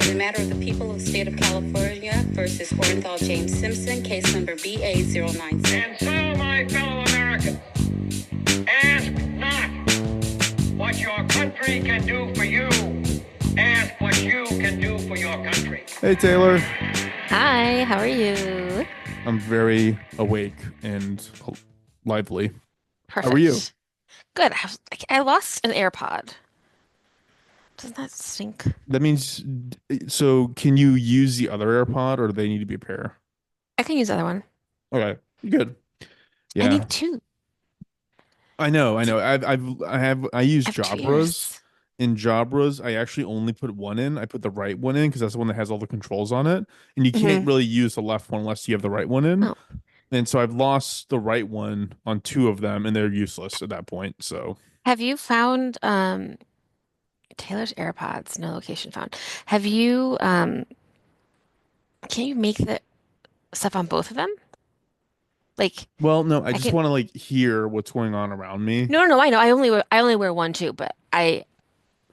In the matter of the people of the state of California versus Orenthal James Simpson, case number BA096. And so, my fellow Americans, ask not what your country can do for you. Ask what you can do for your country. Hey, Taylor. Hi, how are you? I'm very awake and lively. Perfect. How are you? Good. I lost an AirPod. Doesn't that stink? That means, so can you use the other AirPod or do they need to be a pair? I can use the other one. Okay, good. I Yeah, need two. I know. I use I have two Jabras. ears. In Jabras, I actually only put one in. I put the right one in because that's the one that has all the controls on it. And you can't Mhm. really use the left one unless you have the right one in. Oh, And so I've lost the right one on two of them and they're useless at that point. So have you found Taylor's AirPods? No location found. Have you can you make the stuff on both of them? Like well, no, I I just can want to like hear what's going on around me. no, I know. I only wear one too, but I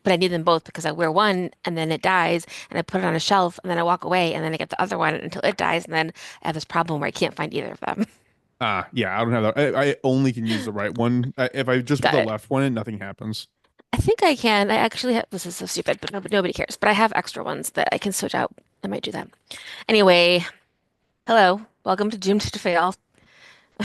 need them both because I wear one and then it dies and I put it on a shelf and then I walk away and then I get the other one until it dies and then I have this problem where I can't find either of them. Yeah, I don't have that. I only can use the right one. If I just put Got the it. left one in, nothing happens. I think I can. I actually have, this is so stupid, but nobody cares. But I have extra ones that I can switch out. I might do that. Anyway, hello. Welcome to Doomed to Fail.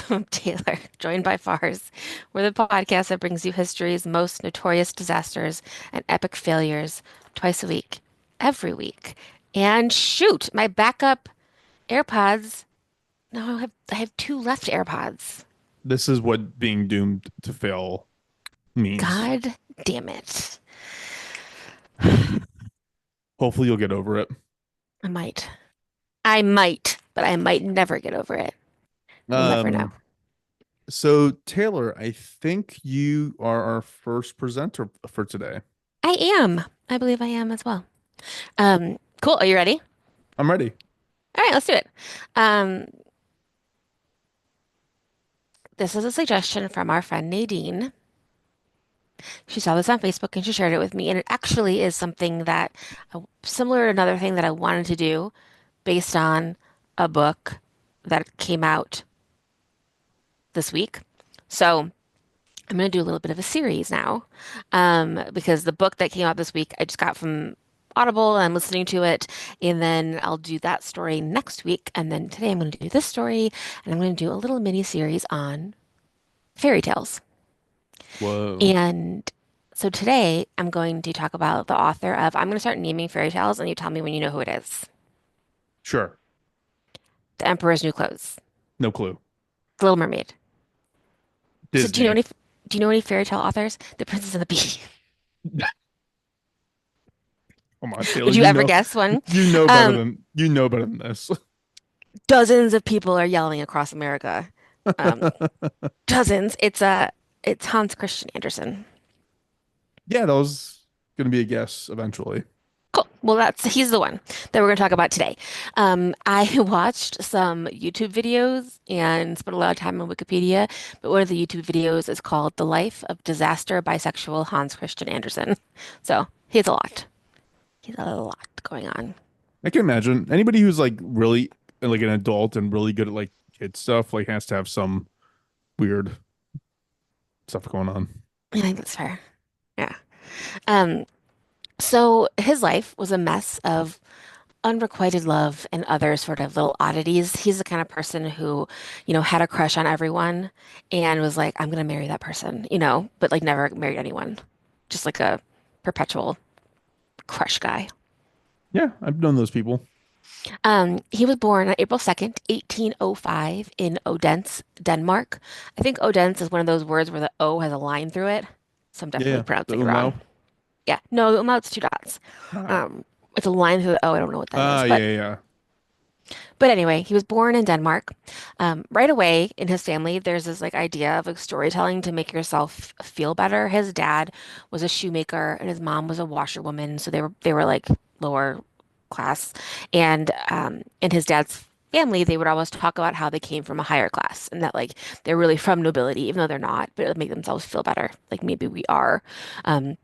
I'm Taylor, joined by Fars. We're the podcast that brings you history's most notorious disasters and epic failures twice a week, every week. And shoot, my backup AirPods. No, I have two left AirPods. This is what being doomed to fail means. God damn it. Hopefully you'll get over it. I might. I might, but I might never get over it. We'll never know. Um, so Taylor, I think you are our first presenter for today. I am. I believe I am as well. Cool. Are you ready? I'm ready. All right, let's do it. Um, this is a suggestion from our friend Nadine. She saw this on Facebook and she shared it with me, and it actually is something that similar to another thing that I wanted to do based on a book that came out this week. So I'm going to do a little bit of a series now, because the book that came out this week I just got from Audible and I'm listening to it, and then I'll do that story next week, and then today I'm going to do this story, and I'm going to do a little mini series on fairy tales. Whoa. And so today I'm going to talk about the author of, I'm going to start naming fairy tales, and you tell me when you know who it is. Sure. The Emperor's New Clothes, No clue. The Little Mermaid. So Disney. do you know any fairy tale authors? The Princess and the Bee. Come on, Taylor. Would you ever guess one? Um, You know better than this. Dozens of people are yelling across America. Um, Dozens. It's Hans Christian Andersen. Yeah, that was gonna be a guess eventually. Cool. Well, he's the one that we're going to talk about today. I watched some YouTube videos and spent a lot of time on Wikipedia, but one of the YouTube videos is called "The Life of Disaster Bisexual Hans Christian Andersen." So he's a lot. He's a lot going on. I can imagine anybody who's like really like an adult and really good at like kid stuff like has to have some weird stuff going on. I think that's fair. Yeah. Um, so his life was a mess of unrequited love and other sort of little oddities. He's the kind of person who, had a crush on everyone and was like, I'm gonna marry that person, but like never married anyone. Just like a perpetual crush guy. Yeah, I've known those people. He was born on April 2nd, 1805 in Odense, Denmark. I think Odense is one of those words where the O has a line through it. So I'm Yeah, definitely the pronouncing it Umlau. wrong. Yeah, no, the Umlaut's two dots. Ah, Um, it's a line through the O. I don't know what that is, yeah, but yeah. anyway, he was born in Denmark. Right away in his family, there's this like idea of like storytelling to make yourself feel better. His dad was a shoemaker and his mom was a washerwoman, so they were like lower class. And in his dad's family, they would always talk about how they came from a higher class and that like they're really from nobility, even though they're not, but it would make themselves feel better. Like maybe we are. Um,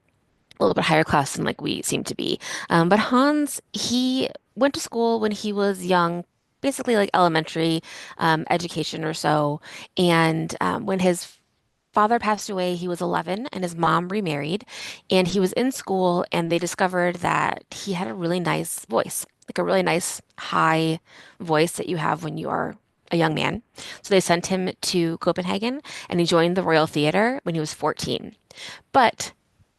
a little bit higher class than like we seem to be. But Hans, he went to school when he was young, basically like elementary education or so. And when his father passed away, he was 11 and his mom remarried. And he was in school and they discovered that he had a really nice voice, like a really nice high voice that you have when you are a young man. So they sent him to Copenhagen and he joined the Royal Theatre when he was 14. But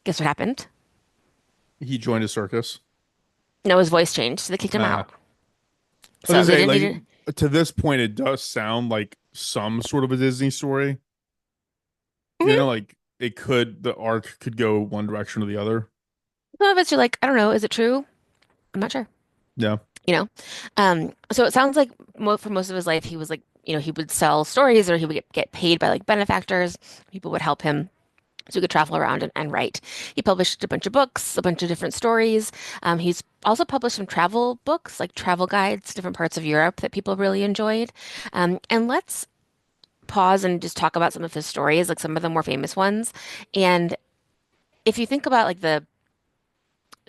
guess what happened? He joined a circus. No, his voice changed, so they kicked him Uh, out. I was So gonna they say, didn't like, need to this point, it does sound like some sort of a Disney story. to. Like the arc could go one direction or the other. Some of it's you're like, I don't know, is it true? I'm not sure. Yeah. You know? So it sounds like mo for most of his life, he was like, he would sell stories or he would get paid by like benefactors. People would help him so he could travel around and write. He published a bunch of books, a bunch of different stories. He's also published some travel books, like travel guides to different parts of Europe that people really enjoyed. And let's pause and just talk about some of his stories, like some of the more famous ones. And if you think about like the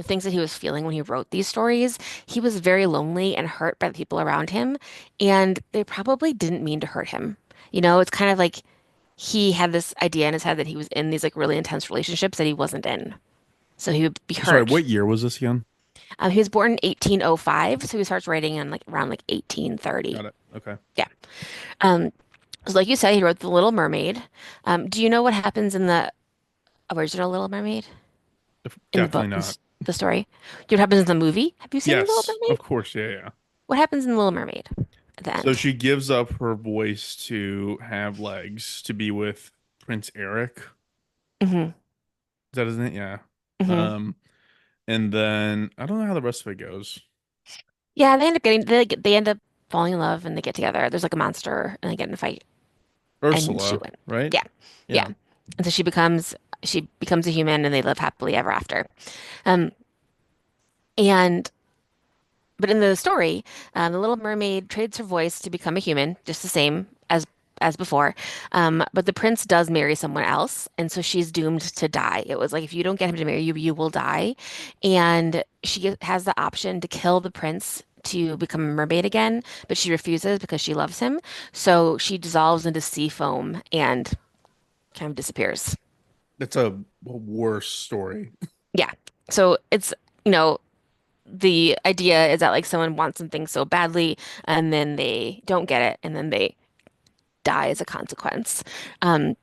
things that he was feeling when he wrote these stories, he was very lonely and hurt by the people around him, and they probably didn't mean to hurt him. It's kind of like he had this idea in his head that he was in these like really intense relationships that he wasn't in. So he would be Sorry, hurt. what year was this again? He was born in 1805, so he starts writing in like around like 1830. Got it. Okay. Yeah. Um, so like you said, he wrote The Little Mermaid. Do you know what happens in the original Little Mermaid in the Definitely book, not. the story? Do you know what happens in the movie? Have you seen The Little Yes, Mermaid? of course. Yeah, yeah. What happens in The Little Mermaid at the So end? she gives up her voice to have legs to be with Prince Eric. Hmm. Is that his name? Yeah. Hmm. Um, and then I don't know how the rest of it goes. Yeah, they end up falling in love and they get together. There's like a monster and they get in a fight and she Ursula, wins. right? Yeah, yeah. Yeah. And so she becomes a human and they live happily ever after. Um, and But in the story, the Little Mermaid trades her voice to become a human, just the same as before. But the prince does marry someone else, and so she's doomed to die. It was like if you don't get him to marry you, you will die. And has the option to kill the prince to become a mermaid again, but she refuses because she loves him. So she dissolves into sea foam and kind of disappears. That's a worse story. Yeah. So it's, you know, the idea is that like someone wants something so badly and then they don't get it and then they die as a consequence. Um,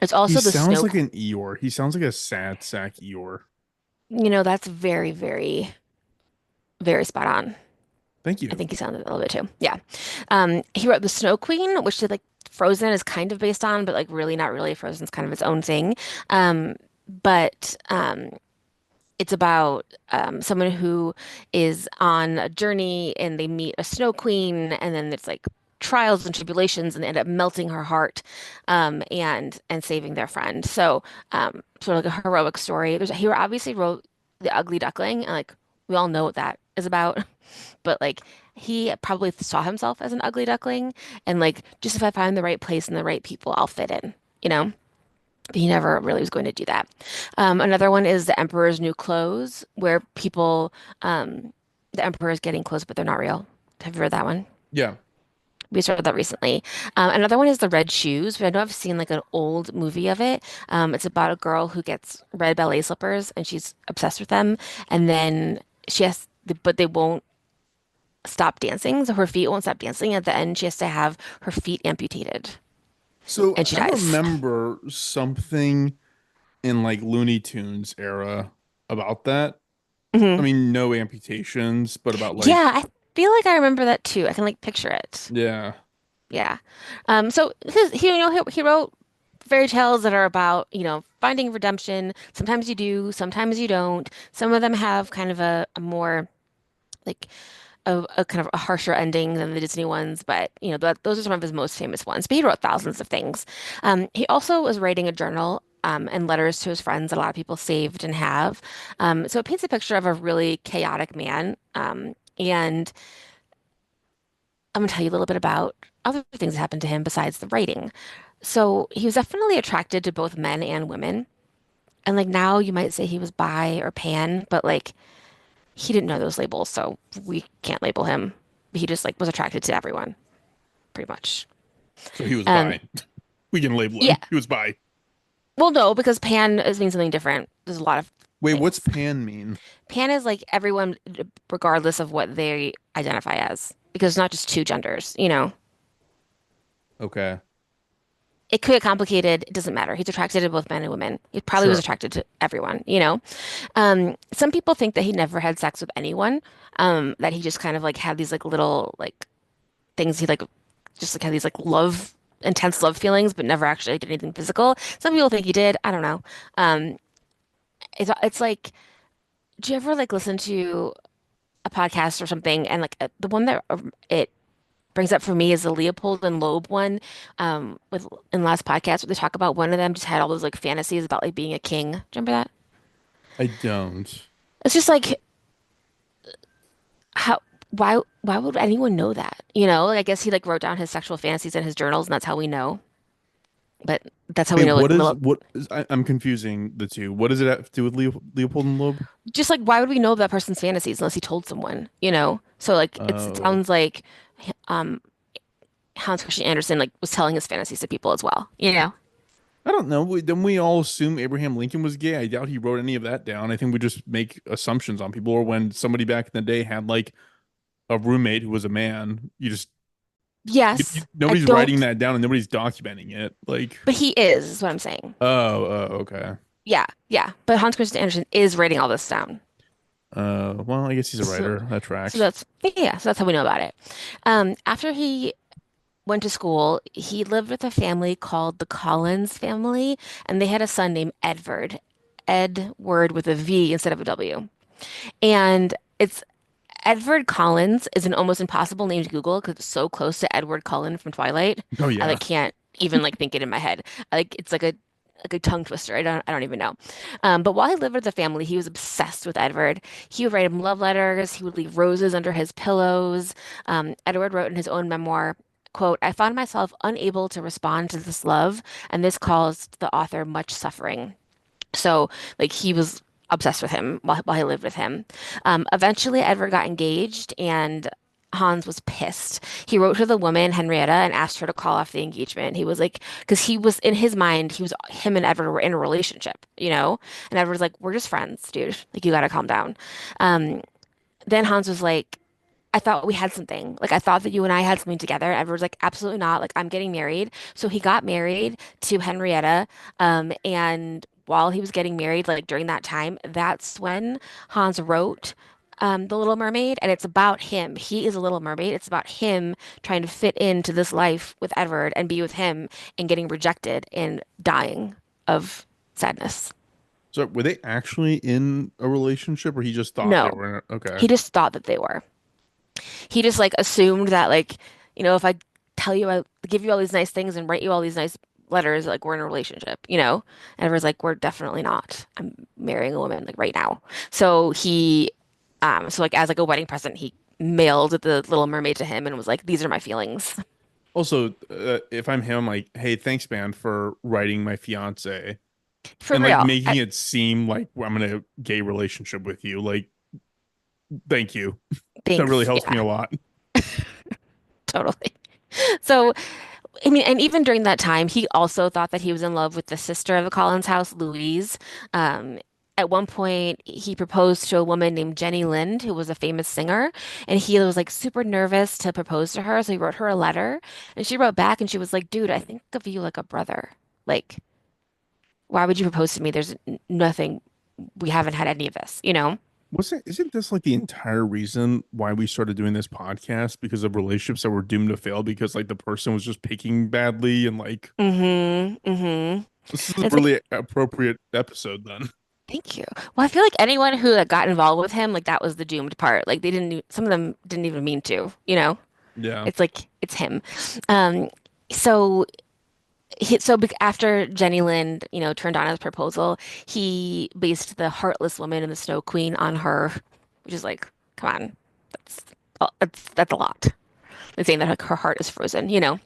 there's He also the sounds snow, like an Eeyore. He sounds like a sad sack Eeyore. that's very, very, very spot on. Thank I you. think he sounded a little bit too. Yeah. He wrote The Snow Queen, which is like Frozen is kind of based on, but like really not really. Frozen's kind of its own thing. But it's about someone who is on a journey and they meet a snow queen, and then it's like trials and tribulations, and they end up melting her heart and saving their friend. So sort of like a heroic story. He obviously wrote The Ugly Duckling, and like we all know what that is about, but like he probably saw himself as an ugly duckling, and like just if I find the right place and the right people, I'll fit in, you know? But he never really was going to do that. Another one is The Emperor's New Clothes, where the emperor is getting clothes, but they're not real. Have you read that one? Yeah. We started that recently. Another one is The Red Shoes, but I know I've seen like an old movie of it. It's about a girl who gets red ballet slippers and she's obsessed with them. And then but they won't stop dancing. So her feet won't stop dancing. At the end, she has to have her feet amputated So and she I dies. remember something in like Looney Tunes era about that. I Hmm. mean, no amputations, but about Yeah, like, I feel like I remember that too. I can like picture it. yeah. Yeah. So he wrote fairy tales that are about, finding redemption. Sometimes you do, sometimes you don't. Some of them have kind of a more like a kind of a harsher ending than the Disney ones, but those are some of his most famous ones. But he wrote thousands of things. He also was writing a journal and letters to his friends that a lot of people saved and have. So it paints a picture of a really chaotic man. And I'm going to tell you a little bit about other things that happened to him besides the writing. So he was definitely attracted to both men and women. And like now you might say he was bi or pan, but like he didn't know those labels, so we can't label him. He just like was attracted to everyone, pretty much. So he was And bi. We can label yeah, him. He was bi. well, no, because pan is means something different. There's a lot of Wait, what's things. pan mean? Pan is like everyone, regardless of what they identify as, because it's not just two genders, you know. Okay. It could get complicated. It doesn't matter. He's attracted to both men and women. He probably was Sure. attracted to everyone, you know. Some people think that he never had sex with anyone, that he just kind of like had these like little like things he like just like had these like intense love feelings, but never actually did anything physical. Some people think he did. I don't know. Um, it's like, do you ever like listen to a podcast or something and like the one that it brings up for me is the Leopold and Loeb one, with in the last podcast where they talk about one of them just had all those like fantasies about like being a king. Do you remember that? I don't. It's just like how why would anyone know that? You know, like I guess he like wrote down his sexual fantasies in his journals and that's how we know. But that's how we Wait, know like Mil I'm confusing the two. What does it have to do with Leopold and Loeb? just like why would we know that person's fantasies unless he told someone, you know? So like it Oh, sounds like um Hans Christian Andersen like was telling his fantasies to people as well, you know? I don't know. Then we all assume Abraham Lincoln was gay. I doubt he wrote any of that down. I think we just make assumptions on people. Or when somebody back in the day had like a roommate who was a man, Yes, I nobody's writing don't, that down and nobody's documenting it. Like, but he is what I'm saying. okay. Yeah, yeah. But Hans Christian Andersen is writing all this down. Well, I guess he's a So, writer. That so tracks. that's yeah, so that's how we know about it. After he went to school, he lived with a family called the Collins family, and they had a son named Edward. Edward with a V instead of a W. And it's Edward Collins is an almost impossible name to Google because it's so close to Edward Cullen from Twilight. Oh I yeah. like can't even like think it in my head. Like it's like a tongue twister. I don't even know. But while he lived with the family, he was obsessed with Edward. He would write him love letters. He would leave roses under his pillows. Edward wrote in his own memoir, quote, I found myself unable to respond to this love, and this caused the author much suffering. So, like, he was obsessed with him while he lived with him. Eventually, Edward got engaged, and Hans was pissed. He wrote to the woman, Henrietta, and asked her to call off the engagement. He was like, because he was in his mind, him and Edward were in a relationship, you know? And Edward's like, we're just friends, dude. Like, you gotta calm down. Um, then Hans was like, I thought we had something. Like, I thought that you and I had something together. Edward's like, absolutely not. Like, I'm getting married. So he got married to Henrietta. And while he was getting married, like during that time, that's when Hans wrote The Little Mermaid. And it's about him. He is a little mermaid. It's about him trying to fit into this life with Edward and be with him and getting rejected and dying of sadness. So were they actually in a relationship or he just thought they No, were? Okay. he just thought that they were. He just like assumed that like, if I tell you I give you all these nice things and write you all these nice letters, like we're in a relationship, you know? And everyone's like, we're definitely not. I'm marrying a woman like right now. So so like as like a wedding present, he mailed the Little Mermaid to him and was like, these are my feelings. Also, if I'm him, like, hey, thanks, man, for writing my fiance For and like real. making it seem like I'm in a gay relationship with you. Like, thank you. That really Thanks. helps me Yeah, a lot. totally. So, I mean, and even during that time, he also thought that he was in love with the sister of the Collins house, Louise. Um, at one point, he proposed to a woman named Jenny Lind, who was a famous singer, and he was like super nervous to propose to her. So he wrote her a letter, and she wrote back and she was like, dude, I think of you like a brother. Like, why would you propose to me? There's nothing, we haven't had any of this, you know? Isn't this like the entire reason why we started doing this podcast? Because of relationships that were doomed to fail because like the person was just picking badly and like Mm-hmm. Mm-hmm. this is a It's like, really appropriate episode then. thank you. Well, I feel like anyone who like, got involved with him, like that was the doomed part. Like they didn't, some of them didn't even mean to, you know? Yeah. It's like it's him. Um, so after Jenny Lind, turned down his proposal, he based the Heartless Woman and the Snow Queen on her, which is like, come on, that's that's a lot. Like saying that like her heart is frozen, you know.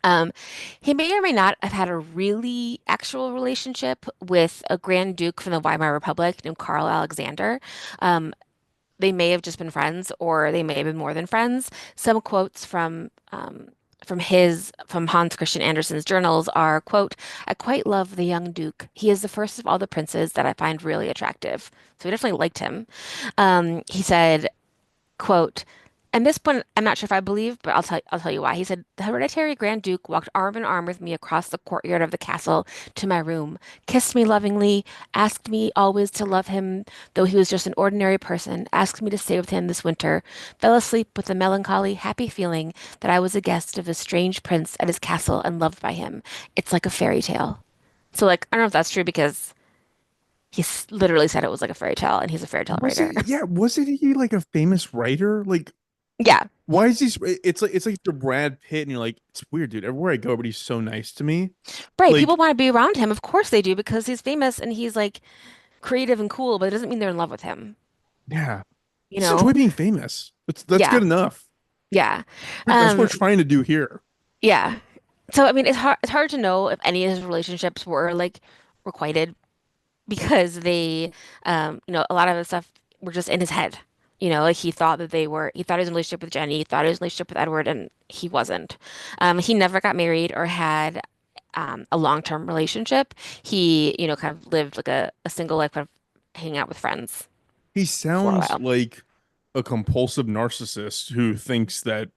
Um, he may or may not have had a really actual relationship with a Grand Duke from the Weimar Republic named Karl Alexander. Um, they may have just been friends, or they may have been more than friends. Some quotes from Hans Christian Andersen's journals are, quote, "I quite love the young Duke. He is the first of all the princes that I find really attractive." So we definitely liked him. He said, quote, and this one I'm not sure if I believe, but I'll tell you why. He said, "The hereditary Grand Duke walked arm in arm with me across the courtyard of the castle to my room, kissed me lovingly, asked me always to love him, though he was just an ordinary person, asked me to stay with him this winter, fell asleep with the melancholy, happy feeling that I was a guest of a strange prince at his castle and loved by him. It's like a fairy tale." So like, I don't know if that's true because literally said it was like a fairy tale, and he's a fairy tale Was writer. it? Yeah, wasn't he like a famous writer? Like, Yeah. why is he? It's like the Brad Pitt, and you're like, it's weird, dude. Everywhere I go, everybody's so nice to me. Right. People Like, want to be around him. Of course they do because he's famous and he's like creative and cool, but it doesn't mean they're in love with him, yeah, you just enjoy know? being famous. That's Yeah. good enough. Yeah. That's what Um, we're trying to do here. yeah. So I mean it's hard to know if any of his relationships were like requited because a lot of the stuff were just in his head. Like he thought he was in a relationship with Jenny, he thought he was in a relationship with Edward, and he wasn't. He never got married or had a long-term relationship. He, kind of lived like a single life, kind of hanging out with friends He for a sounds while. like a compulsive narcissist who thinks that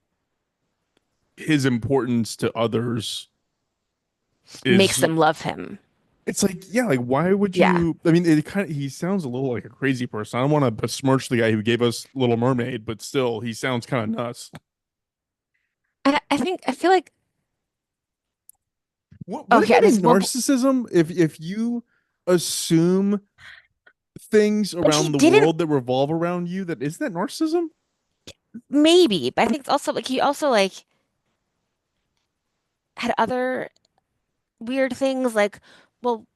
his importance to others Makes is them love him. it's like, yeah, like why would Yeah. you? I mean, it kind of he sounds a little like a crazy person. I don't want to besmirch the guy who gave us Little Mermaid, but still, he sounds kind of nuts. And I feel like, oh Wouldn't yeah, that be there's one, narcissism if you assume things but he around the didn't, world that revolve around you? That isn't that narcissism? maybe, but I think it's also like he also like had other weird things like, well,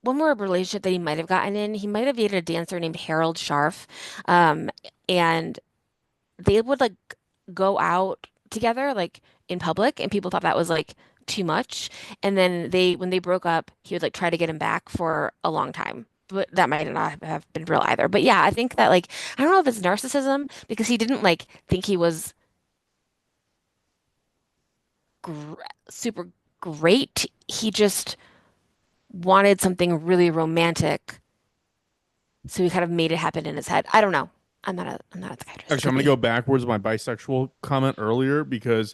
one more relationship that he might have gotten in, he might have dated a dancer named Harold Sharf. Um, and they would like go out together like in public, and people thought that was like too much. And then when they broke up, he would like try to get him back for a long time. But that might not have been real either. But yeah, I think that like I don't know if it's narcissism because he didn't like think he was gr super great. He just wanted something really romantic, so he kind of made it happen in his head. I don't know. I'm not a psychiatrist. It Actually, I'm could gonna be. go backwards with my bisexual comment earlier because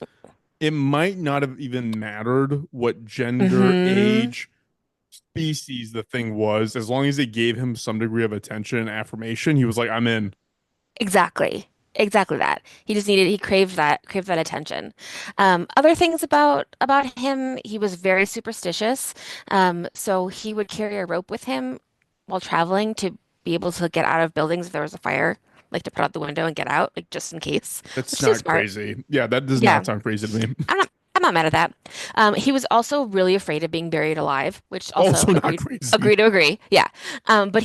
it might not have even mattered what gender, Hmm. age, species the thing was, as long as it gave him some degree of attention and affirmation, he was like, I'm in. Exactly. Exactly that. He craved that attention. Other things about him, he was very superstitious. So he would carry a rope with him while traveling to be able to get out of buildings if there was a fire, like to put out the window and get out, like just in case, That's which seems not smart. crazy. Yeah, that does Yeah, not sound crazy to me. I'm not mad at that. He was also really afraid of being buried alive, which also Also not agreed, crazy. agree to agree. Yeah. But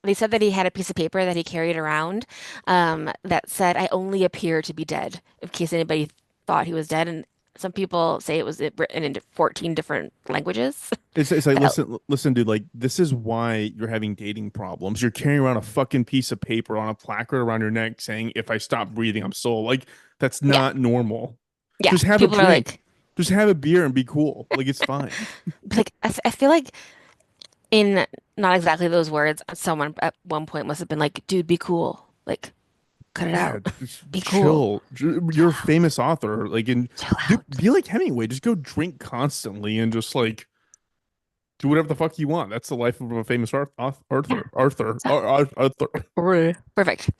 they said that he had a piece of paper that he carried around that said, "I only appear to be dead," in case anybody thought he was dead. And some people say it was written in 14 different languages. It's like That- listen, dude. Like this is why you're having dating problems. You're carrying around a fucking piece of paper on a placard around your neck saying, "If I stop breathing, I'm sold." Like that's yeah, not normal. yeah. Just have a People are drink. like, Just have a beer and be cool. Like it's fine. I feel like in not exactly those words, someone at one point must have been like, "Dude, be cool. Like, cut it Yeah, out. just Be cool. chill. Chill You're a out. famous author. Like, and Chill do out." be like Hemingway. Just go drink constantly and just like do whatever the fuck you want. That's the life of a famous Yeah. Arthur. Arthur. So, Arthur. perfect.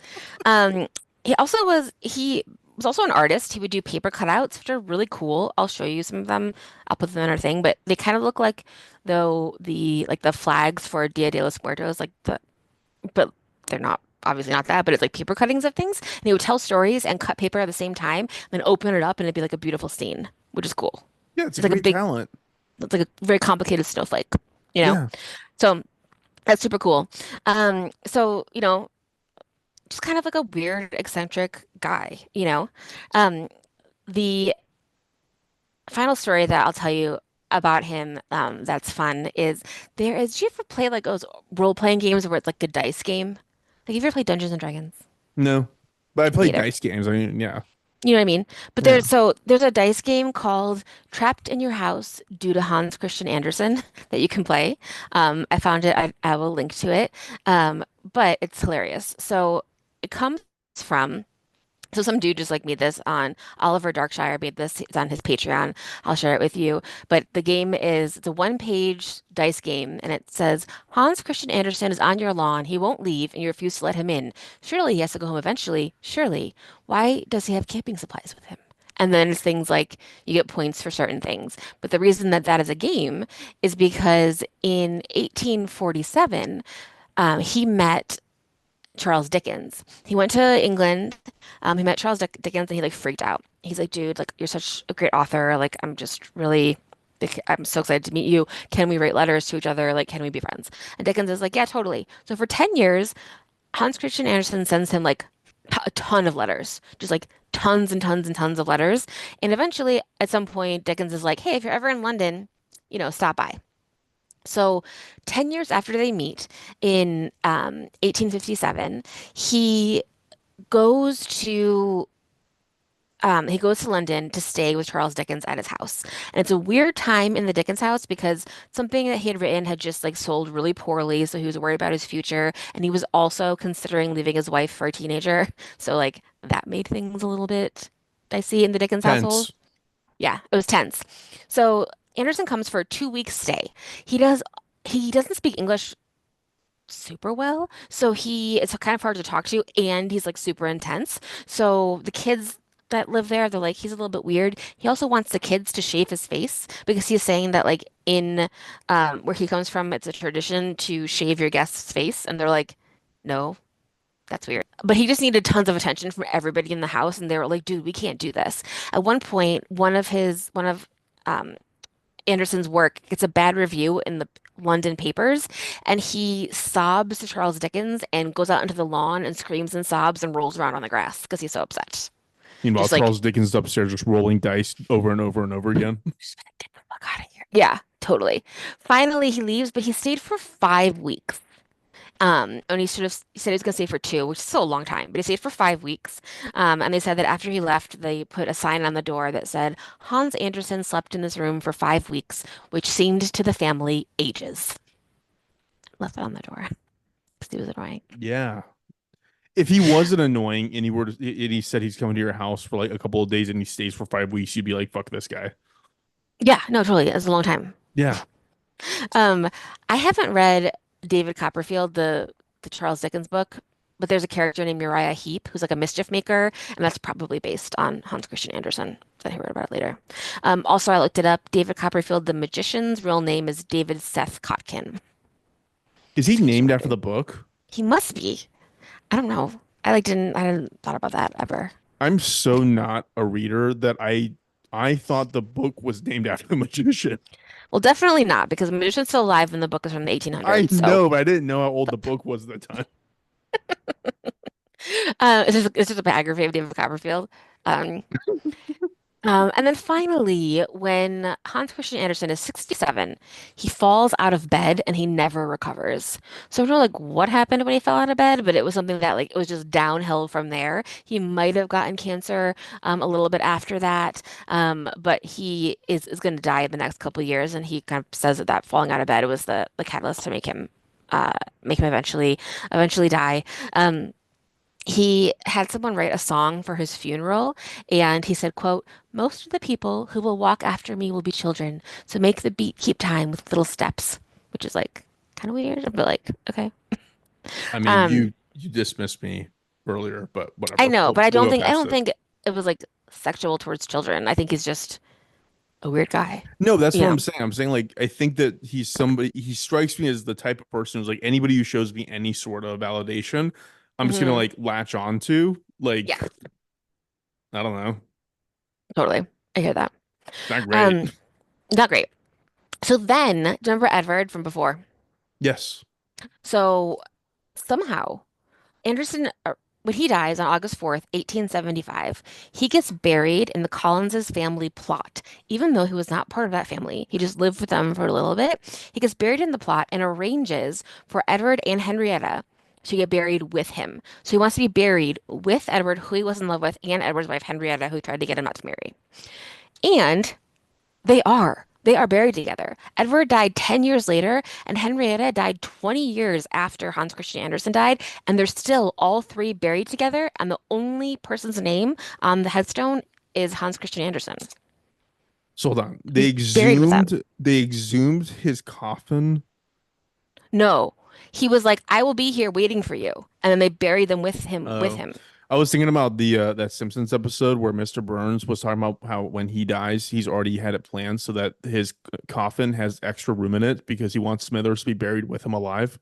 Um, he was also an artist. He would do paper cutouts, which are really cool. I'll show you some of them. I'll put them in our thing, but they kind of look like though the flags for Dia de los Muertos, but they're not obviously not that, but it's like paper cuttings of things. And he would tell stories and cut paper at the same time, then open it up and it'd be like a beautiful scene, which is cool. Yeah, it's a It's like a great big, talent. it's like a very complicated snowflake, you know? Yeah. So that's super cool. So, just kind of like a weird, eccentric guy. Um, The final story that I'll tell you about him, that's fun is there is. Did you ever play like those role-playing games where it's like a dice game? Like, have you ever played Dungeons and Dragons? No, but I Me played either. dice games. I mean, yeah, You know what I mean? But yeah. there's a dice game called Trapped in Your House due to Hans Christian Andersen that you can play. I found it. I will link to it. But it's hilarious. So it comes from. So some dude just like made this on Oliver Darkshire made this. It's on his Patreon. I'll share it with you. But the game is it's a one-page dice game, and it says Hans Christian Andersen is on your lawn. He won't leave, and you refuse to let him in. Surely he has to go home eventually. Surely. Why does he have camping supplies with him? And then it's things like you get points for certain things. But the reason that that is a game is because in 1847, he met Charles Dickens. He went to England. He met Dickens and he like freaked out. He's like, dude, like you're such a great author. Like I'm so excited to meet you. Can we write letters to each other? Like, can we be friends? And Dickens is like, yeah, totally. So for 10 years, Hans Christian Andersen sends him like a ton of letters, just like tons and tons and tons of letters. And eventually, at some point, Dickens is like, hey, if you're ever in London, stop by. So 10 years after they meet in 1857, he goes to he goes to London to stay with Charles Dickens at his house. And it's a weird time in the Dickens house because something that he had written had just like sold really poorly, so he was worried about his future, and he was also considering leaving his wife for a teenager. So like that made things a little bit dicey in the Dickens household. Tense. Yeah, it was tense. So Anderson comes for a 2 week stay. He does he doesn't speak English super well, so it's kind of hard to talk to, and he's like super intense. So the kids that live there, they're like, he's a little bit weird. He also wants the kids to shave his face because he's saying that like in where he comes from, it's a tradition to shave your guest's face, and they're like, no, that's weird. But he just needed tons of attention from everybody in the house, and they were like, dude, we can't do this. At one point, one of um, Anderson's work gets a bad review in the London papers, and he sobs to Charles Dickens and goes out into the lawn and screams and sobs and rolls around on the grass because he's so upset. Meanwhile, Just like, Charles Dickens is upstairs just rolling dice over and over and over again. just get the fuck out of here. Yeah, totally. Finally, he leaves, but he stayed for 5 weeks. And he said he was gonna stay for two, which is still a long time, but he stayed for 5 weeks. And they said that after he left, they put a sign on the door that said, Hans Andersen slept in this room for 5 weeks, which seemed to the family ages. Left it on the door because he was annoying. Yeah. If he wasn't annoying and he said he's coming to your house for like a couple of days and he stays for 5 weeks, you'd be like, fuck this guy. Yeah, no, totally. It's a long time. Yeah. Um, I haven't read David Copperfield, the Charles Dickens book, but there's a character named Uriah Heep who's like a mischief maker, and that's probably based on Hans Christian Andersen. That I heard about it later. Also, I looked it up. David Copperfield, the magician's real name is David Seth Kotkin. Is he named after the book? He must be. I don't know. I didn't thought about that ever. I'm so not a reader that I thought the book was named after the magician. Well, definitely not because the magician's still alive and the book is from the I 1800s. So, know, but I didn't know how old the book was at the time. it's just a biography of David Copperfield. Um, and then finally, when Hans Christian Andersen is 67, he falls out of bed and he never recovers. So I don't know like what happened when he fell out of bed, but it was something that like it was just downhill from there. He might have gotten cancer a little bit after that, but he is going to die in the next couple of years, and he kind of says that that falling out of bed was the catalyst to make him eventually die. He had someone write a song for his funeral, and he said, quote, most of the people who will walk after me will be children, so make the beat keep time with little steps, which is like kind of weird, but like, okay. I mean, Um, you dismissed me earlier, but I whatever. know, but We'll go I past don't it. think it was like sexual towards children. I think he's just a weird guy, No, that's you what know? I'm saying. I'm saying like I think that he's somebody he strikes me as the type of person who's like anybody who shows me any sort of validation, I'm just gonna Hmm. like latch on to. Yeah, Like, I don't know. totally. I hear that. Not great. Um, Not great. So then, do you remember Edward from before? Yes. So somehow Anderson when he dies on August 4th, 1875, he gets buried in the Collinses family plot. Even though he was not part of that family, he just lived with them for a little bit. He gets buried in the plot and arranges for Edward and Henrietta to get buried with him. So he wants to be buried with Edward, who he was in love with, and Edward's wife, Henrietta, who tried to get him not to marry. And they are. They are buried together. Edward died 10 years later, and Henrietta died 20 years after Hans Christian Andersen died, and they're still all three buried together, and the only person's name on the headstone is Hans Christian Andersen. So hold on. He's buried with them. They exhumed his coffin. No, he was like, I will be here waiting for you. And then they buried them with him, with Oh. him. I was thinking about the that Simpsons episode where Mr. Burns was talking about how when he dies, he's already had it planned so that his coffin has extra room in it because he wants Smithers to be buried with him alive.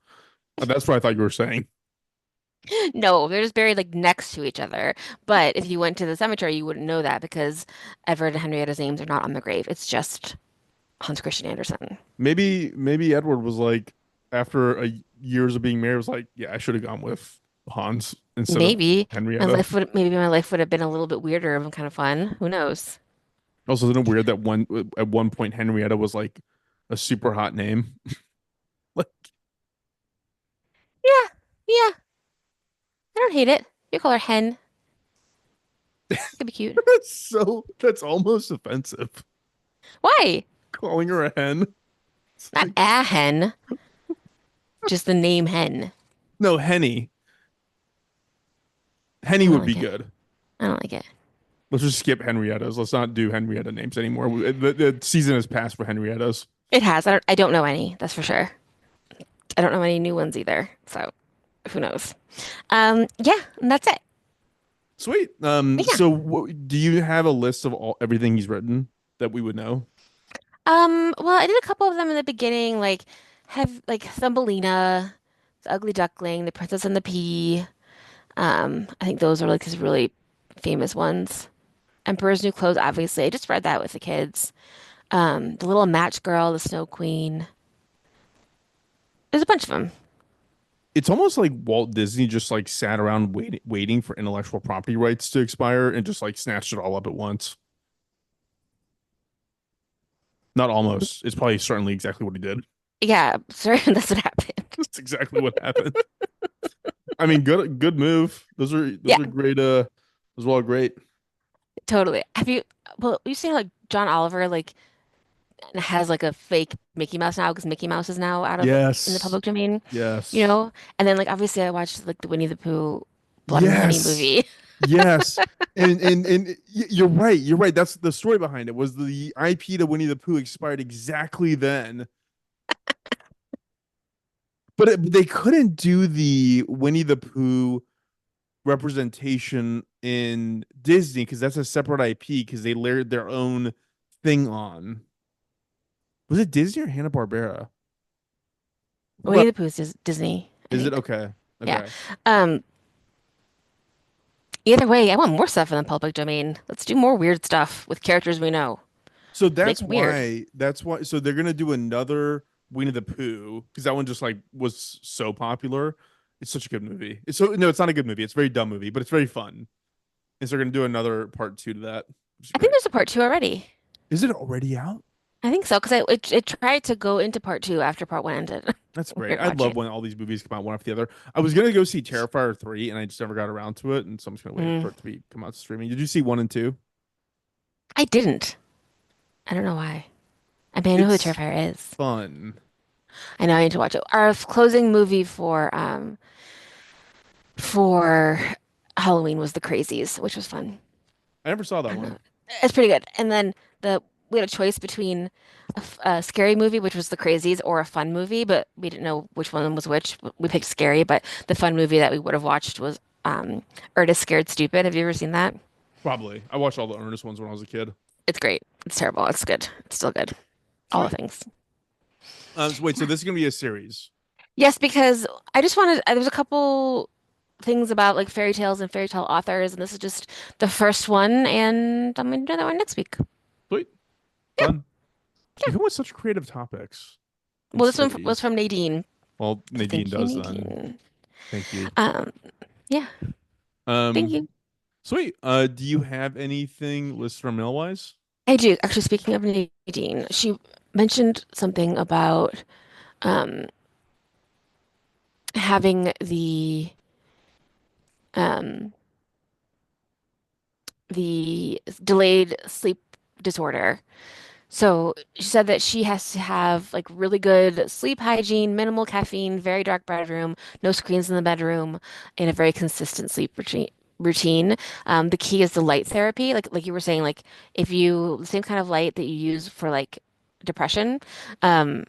That's what I thought you were saying. No, they're just buried like next to each other. But if you went to the cemetery, you wouldn't know that because Edward and Henrietta's names are not on the grave. It's just Hans Christian Andersen. Maybe Edward was like after years of being married was like, yeah, I should have gone with Hans instead of Maybe Henrietta. my life would have been a little bit weirder and kind of fun. Who knows? Also, isn't it weird that at one point Henrietta was like a super hot name? Like Yeah, yeah. I don't hate it. You call her Hen. Could be cute. that's almost offensive. Why? Calling her a hen. It's Not like, a hen, just the name Hen. no, Henny. I Henny don't would be like it. good. I don't like it. Let's just skip Henriettas. Let's not do Henrietta names anymore. The season has passed for Henriettas. It has. I don't know any, that's for sure. I don't know any new ones either. So who knows? Yeah, and that's it. Sweet. Yeah. So do you have a list of everything he's written that we would know? Well, I did a couple of them in the beginning, like have like Thumbelina, The Ugly Duckling, The Princess and the Pea. I think those are like his really famous ones. Emperor's New Clothes, obviously. I just read that with the kids. The Little Match Girl, The Snow Queen. There's a bunch of them. It's almost like Walt Disney just like sat around waiting for intellectual property rights to expire and just like snatched it all up at once. Not almost. It's probably certainly exactly what he did. Yeah, sorry, that's what happened. That's exactly what happened. I mean, good move. Those Yeah, are great. Those are all great. totally. Well, you seen like John Oliver like has like a fake Mickey Mouse now because Mickey Mouse is now out of in the Yes. public domain, you Yes. know? And then like obviously I watched like the Winnie the Pooh Blood and Honey Yes. movie. Yes. You're right. You're right. That's the story behind it. Was the IP to Winnie the Pooh expired exactly then. But they couldn't do the Winnie the Pooh representation in Disney because that's a separate IP because they layered their own thing on. Was it Disney or Hanna-Barbera? Winnie What the Pooh's Disney, I is it? think. Okay. Yeah. Okay. Um, Either way, I want more stuff in the public domain. Let's do more weird stuff with characters we know. So Make them weird. that's why so they're gonna do another Winnie the Pooh because that one just like was so popular. It's such a good movie. It's so no, it's not a good movie. It's a very dumb movie, but it's very fun. And so they're gonna do another part two to that, which is I think great. there's a part two already. Is it already out? I think so because it tried to go into part two after part one ended. That's We great. were I watching love it. when all these movies come out one after the other. I was gonna go see Terrifier 3 and I just never got around to it, and so I'm just gonna wait for Mm, it to be come out streaming. Did you see one and two? I didn't. I don't know why. I mean, I know who the It's Terrifier is. fun. I know I need to watch it. Our closing movie for Halloween was The Crazies, which was fun. I never saw I that don't one. know. It's pretty good. And then the we had a choice between a scary movie, which was The Crazies, or a fun movie, but we didn't know which one was which. We picked scary, but the fun movie that we would have watched was Ernest Scared Stupid. Have you ever seen that? Probably. I watched all the Ernest ones when I was a kid. It's great. It's terrible. It's good. It's still good. All the Sweet. things. So wait, so this is gonna be a series. Yes, because I just wanted, there was a couple things about like fairy tales and fairy tale authors, and this is just the first one, and I'm gonna do that one next week. Sweet. Yeah, Fun. You yeah. come with such creative topics and Well, this one was series. from Nadine. Well, So Nadine thank you, does then. Nadine. Thank you. Um, yeah. Thank Um, you. sweet. Do you have anything listener mail wise? I do. Actually, speaking of Nadine, she mentioned something about um, having um, the delayed sleep disorder. So she said that she has to have like really good sleep hygiene, minimal caffeine, very dark bedroom, no screens in the bedroom, and a very consistent sleep routine. The key is the light therapy, like you were saying, like if you the same kind of light that you use for like depression, um,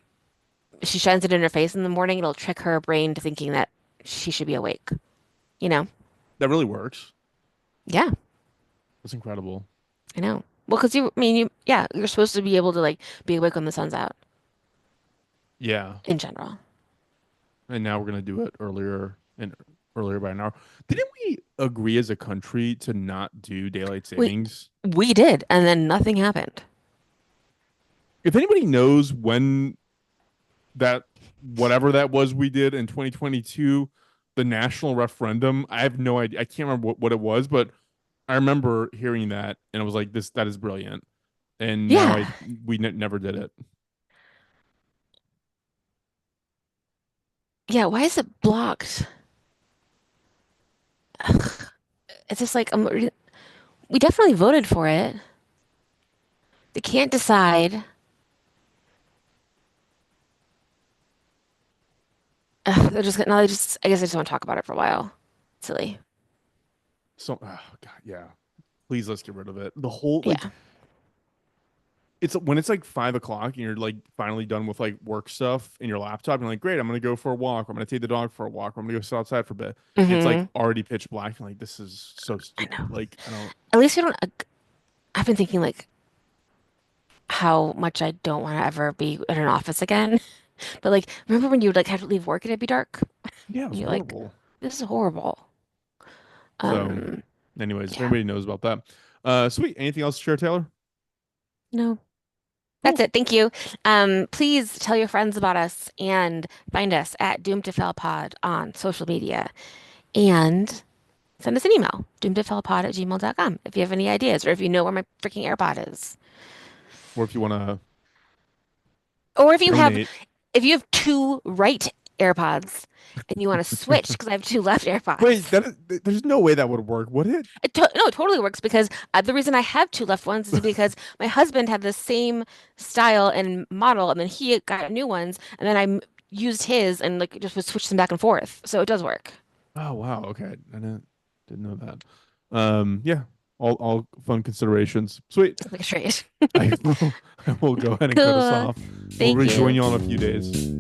she shines it in her face in the morning, it'll trick her brain to thinking that she should be awake, you know? That really works. Yeah, That's incredible. I know. Well, because yeah, you're supposed to be able to like be awake when the sun's out Yeah. in general. And now we're gonna do it earlier by an hour. Didn't we agree as a country to not do daylight We savings? we did, and then nothing happened. If anybody knows when that whatever that was we did in 2022, the national referendum, I have no idea. I can't remember what it was, but I remember hearing that and I was like, that is brilliant. And now Yeah. we never did it. Yeah, why is it blocked? It's just like we definitely voted for it. They can't decide. They're just now they just I guess I just want to talk about it for a while. Silly. So, oh God, yeah. Please let's get rid of it. The whole like Yeah. it's when it's like 5 o'clock and you're like finally done with like work stuff in your laptop. And you're like, great, I'm gonna go for a walk. Or I'm gonna take the dog for a walk. Or I'm gonna go sit outside for a bit. And it's like Hmm. already pitch black. And like, this is so I stupid. know. Like, I don't. At least you don't. I've been thinking like how much I don't want to ever be in an office again. But like, remember when you would like have to leave work and it'd be dark? Yeah, it was You're like, horrible. this is horrible. So, Um, anyways, if yeah. anybody knows about that, sweet. Anything else to share, Taylor? No. That's Cool. it. Thank you. Please tell your friends about us and find us at Doomed to Fail Pod on social media and send us an email, doomedtofellpod@gmail.com if you have any ideas or if you know where my freaking AirPod is. Or if you want to Or donate. if you have two right AirPods and you want to switch because I have two left Wait, AirPods. there's no way that would work, would it? No, it totally works because the reason I have two left ones is because my husband had the same style and model, and then he got new ones, and then used his and like just would switch them back and forth. So it does work. Oh wow, okay. I didn't know that. Yeah, all fun considerations. Sweet. Like a trade. I will go ahead and cut us Cool. off. We'll Thank rejoin you. you all in a few days.